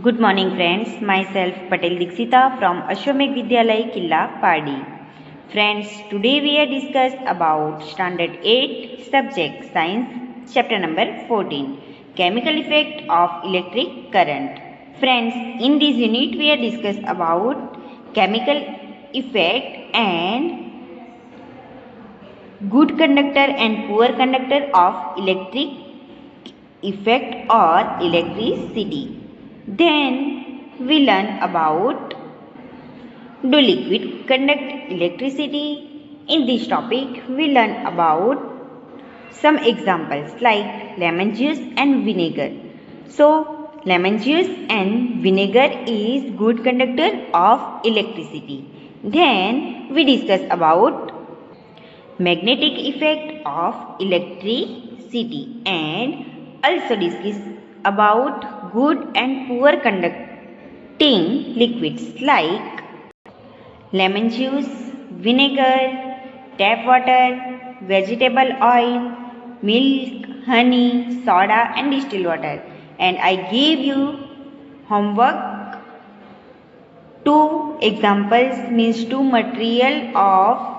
Good morning friends, myself Patel Dixita from Ashwamekh Vidyalay Killa Pardi. Friends, today we are discuss about standard 8 subject science chapter number 14 chemical effect of electric current. Friends, in this unit we are discuss about chemical effect and good conductor and poor conductor of electric effect or electricity. Then we learn about do liquid conduct electricity. In this topic we learn about some examples like lemon juice and vinegar. So lemon juice and vinegar is good conductor of electricity. Then we discuss about magnetic effect of electricity and also discuss about good and poor conducting liquids like lemon juice, vinegar, tap water, vegetable oil, milk, honey, soda and distilled water. And I gave you homework 2 examples means 2 material of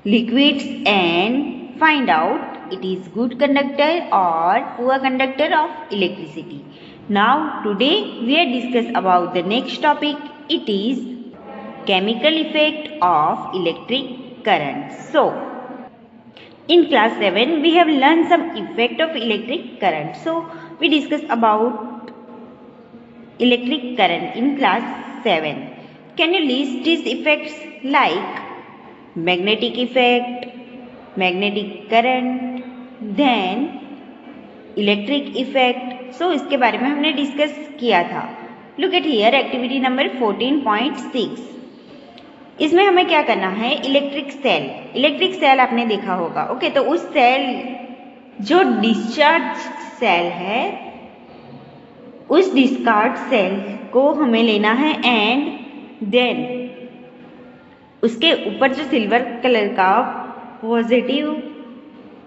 liquids and find out it is good conductor or poor conductor of electricity. Now today we are discuss about the next topic. It is chemical effect of electric current. So in class 7 we have learned some effect of electric current. So we discuss about electric current in class 7. Can you list these effects like magnetic effect, magnetic current, then electric effect. So इसके बारे में हमने discuss किया था. Look at here activity number 14.6. इसमें हमें क्या करना है, इलेक्ट्रिक सेल आपने देखा होगा. ओके तो उस सेल जो डिस्चार्ज सेल है उस डिस्चार्ज सेल को हमें लेना है एंड देन उसके ऊपर जो सिल्वर कलर का पॉजिटिव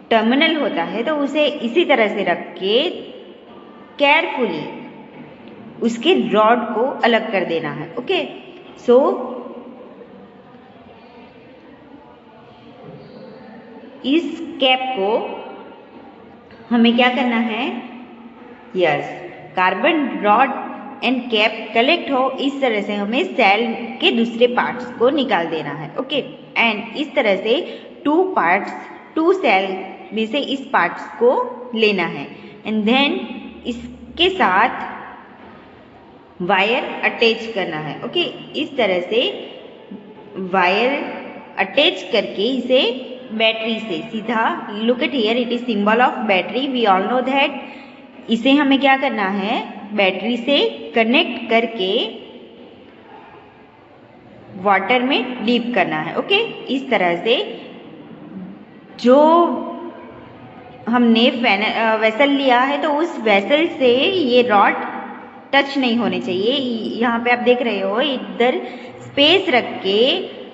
टर्मिनल होता है तो उसे इसी तरह से रख के केयरफुली उसके रॉड को अलग कर देना है. ओके सो इस कैप को हमें क्या करना है, yes carbon rod and cap collect हो इस तरह से हमें सेल के दूसरे पार्ट्स को निकाल देना है. ओके एंड इस तरह से 2 सेल में से इस पार्ट्स को लेना है एंड देन इसके साथ वायर अटैच करना है. ओके इस तरह से वायर अटैच करके इसे बैटरी से सीधा, look at here it is symbol of battery, we all know that. इसे हमें क्या करना है, बैटरी से कनेक्ट करके वाटर में डीप करना है. ओके इस तरह से जो हमने वेसल लिया है तो उस वेसल से ये रॉड टच नहीं होने चाहिए. यहाँ पे आप देख रहे हो इधर स्पेस रख के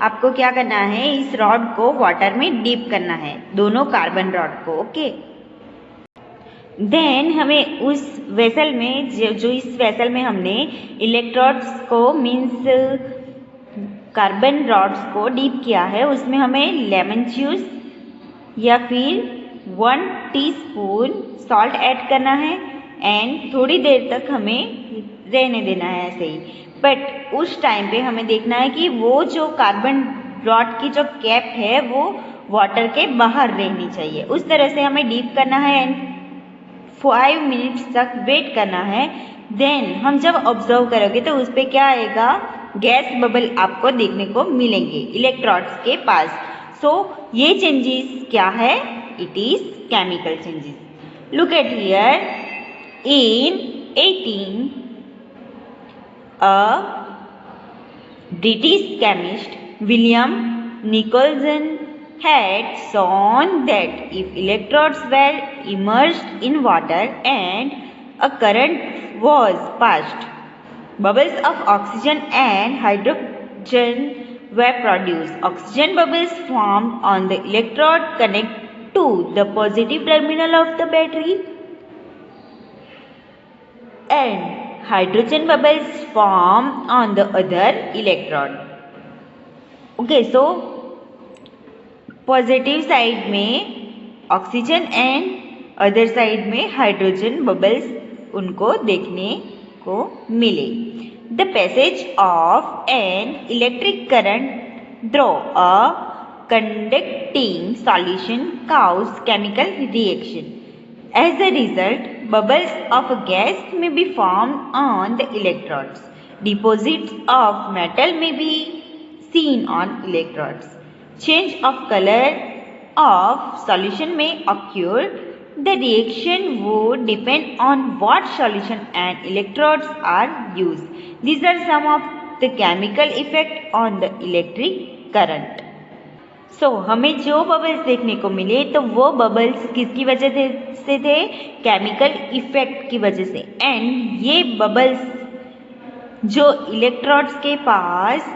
आपको क्या करना है, इस रॉड को वाटर में डीप करना है, दोनों कार्बन रॉड को. ओके देन हमें उस वेसल में जो इस वेसल में हमने इलेक्ट्रोड्स को मीन्स कार्बन रॉड्स को डीप किया है उसमें हमें लेमन जूस या फिर 1 टीस्पून सॉल्ट ऐड करना है एंड थोड़ी देर तक हमें रहने देना है ऐसे ही. बट उस टाइम पे हमें देखना है कि वो जो कार्बन रॉड की जो कैप है वो वाटर के बाहर रहनी चाहिए. उस तरह से हमें डीप करना है एंड 5 मिनट्स तक वेट करना है. देन हम जब ऑब्जर्व करोगे तो उस पर क्या आएगा, गैस बबल आपको देखने को मिलेंगे इलेक्ट्रोड्स के पास. सो ये चेंजेस क्या है, it is chemical changes. Look at here in 18 a British chemist William Nicholson had shown that if electrodes were immersed in water and a current was passed, bubbles of oxygen and hydrogen were produced. Oxygen bubbles formed on the electrode connect to the positive terminal of the battery and hydrogen bubbles form on the other electrode. Okay, so positive side में oxygen and other side में hydrogen bubbles उनको देखने को मिले. The passage of an electric current through a conducting solution cause chemical reaction. As a result, bubbles of a gas may be formed on the electrodes. Deposits of metal may be seen on electrodes. Change of color of solution may occur. The reaction would depend on what solution and electrodes are used. These are some of the chemical effect on the electric current. So, हमें जो bubbles देखने को मिले तो वो bubbles किसकी वजह से थे? केमिकल इफेक्ट की वजह से. एंड ये बबल्स जो इलेक्ट्रोड्स के पास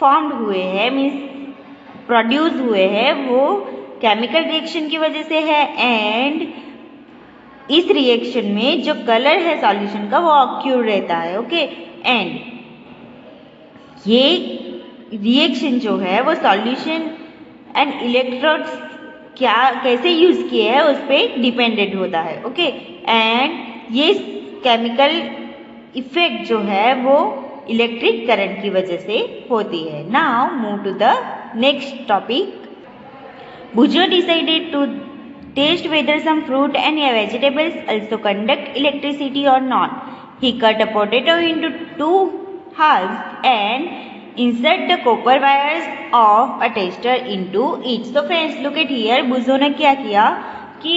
फॉर्म्ड हुए हैं मीन्स प्रोड्यूस हुए हैं वो केमिकल रिएक्शन की वजह से है. एंड इस रिएक्शन में जो कलर है सॉल्यूशन का वो ऑक्यूर रहता है. ओके, एंड ये रिएक्शन जो है वो सॉल्यूशन एंड इलेक्ट्रोड्स क्या कैसे यूज किए हैं उस पर डिपेंडेंट होता है. ओके, एंड ये केमिकल इफेक्ट जो है वो इलेक्ट्रिक करंट की वजह से होती है. Now move to the next topic. Buzo decided to taste whether some fruit and vegetables also conduct electricity or not. He cut a potato into two halves and insert the copper wires of a tester into each. So friends, look at here. बुजो ने क्या किया कि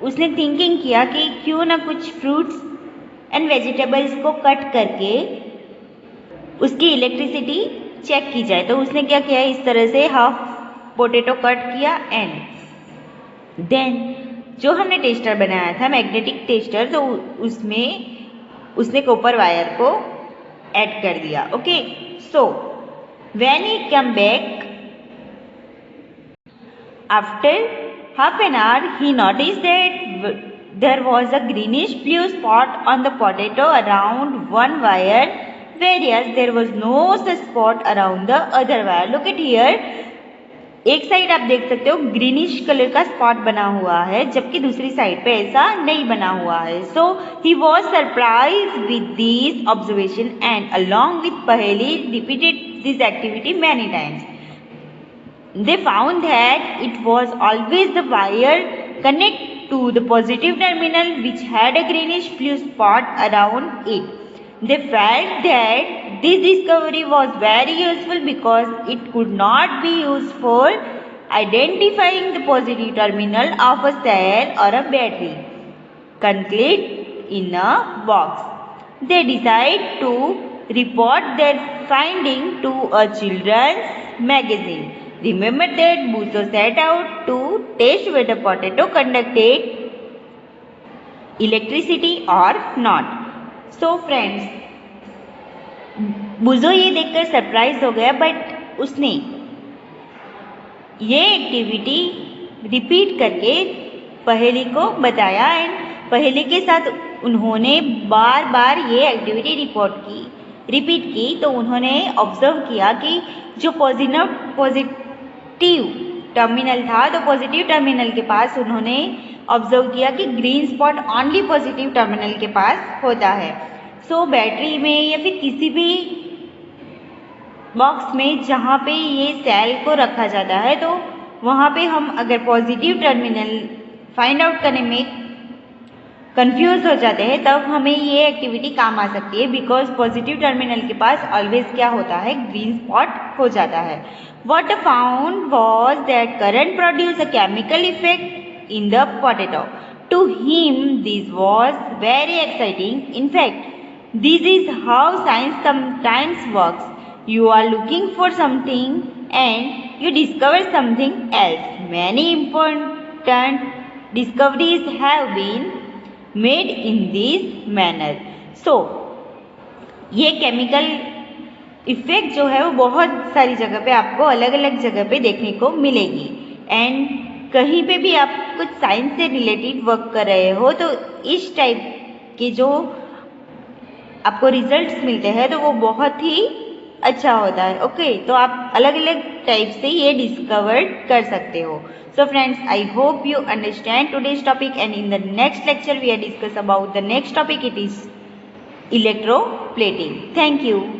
उसने thinking किया कि क्यों ना कुछ फ्रूट्स एंड वेजिटेबल्स को कट करके उसकी इलेक्ट्रिसिटी चेक की जाए. तो उसने क्या किया, इस तरह से हाफ पोटैटो कट किया एंड देन जो हमने टेस्टर बनाया था मैग्नेटिक टेस्टर, तो उसमें उसने कॉपर वायर को ऐड कर दिया. Okay, so when he come back after half an hour, he noticed that there was a greenish blue spot on the potato around one wire, whereas there was no such spot around the other wire. Look at here. एक side आप देख सकते हो greenish colour का spot बना हुआ है जबकि दूसरी साइड पे ऐसा नहीं बना हुआ है. So he was surprise with this observation and along with पहेली repeated this activity many times. They found that it was always the wire connect to the positive terminal which had a greenish blue spot around it. They felt that this discovery was very useful because it could not be used for identifying the positive terminal of a cell or a battery contained in a box. They decided to report their finding to a children's magazine. Remember that Buzo set out to test whether potato conducted electricity or not. So friends, बुजो ये देखकर surprise हो गया but उसने ये activity repeat करके पहेली को बताया एंड पहेली के साथ उन्होंने बार बार ये एक्टिविटी रिपीट की. तो उन्होंने ऑब्जर्व किया कि जो पॉजिटिव टर्मिनल था तो पॉजिटिव टर्मिनल के पास उन्होंने ऑब्जर्व किया कि green spot only positive terminal के पास होता है. सो बैटरी में या फिर किसी भी बॉक्स में जहाँ पे ये सेल को रखा जाता है तो वहाँ पे हम अगर पॉजिटिव टर्मिनल फाइंड आउट करने में कंफ्यूज हो जाते हैं तब हमें ये एक्टिविटी काम आ सकती है बिकॉज पॉजिटिव टर्मिनल के पास ऑलवेज क्या होता है, ग्रीन स्पॉट हो जाता है. What found was that current produce a chemical effect in the potato. To him, this was very exciting. In fact, this is how science sometimes works. You are looking for something and you discover something else. Many important discoveries have been made in this manner. So, ये chemical effect जो है वो बहुत सारी जगह पे आपको अलग अलग जगह पे देखने को मिलेगी. एंड कहीं पे भी आप कुछ साइंस से रिलेटेड वर्क कर रहे हो तो इस टाइप के जो आपको रिजल्ट्स मिलते हैं तो वो बहुत ही अच्छा होता है। ओके, तो आप अलग अलग टाइप से ये डिस्कवर कर सकते हो। So friends, I hope you understand today's topic, and in the next lecture we are discuss about the next topic. It is electroplating. Thank you.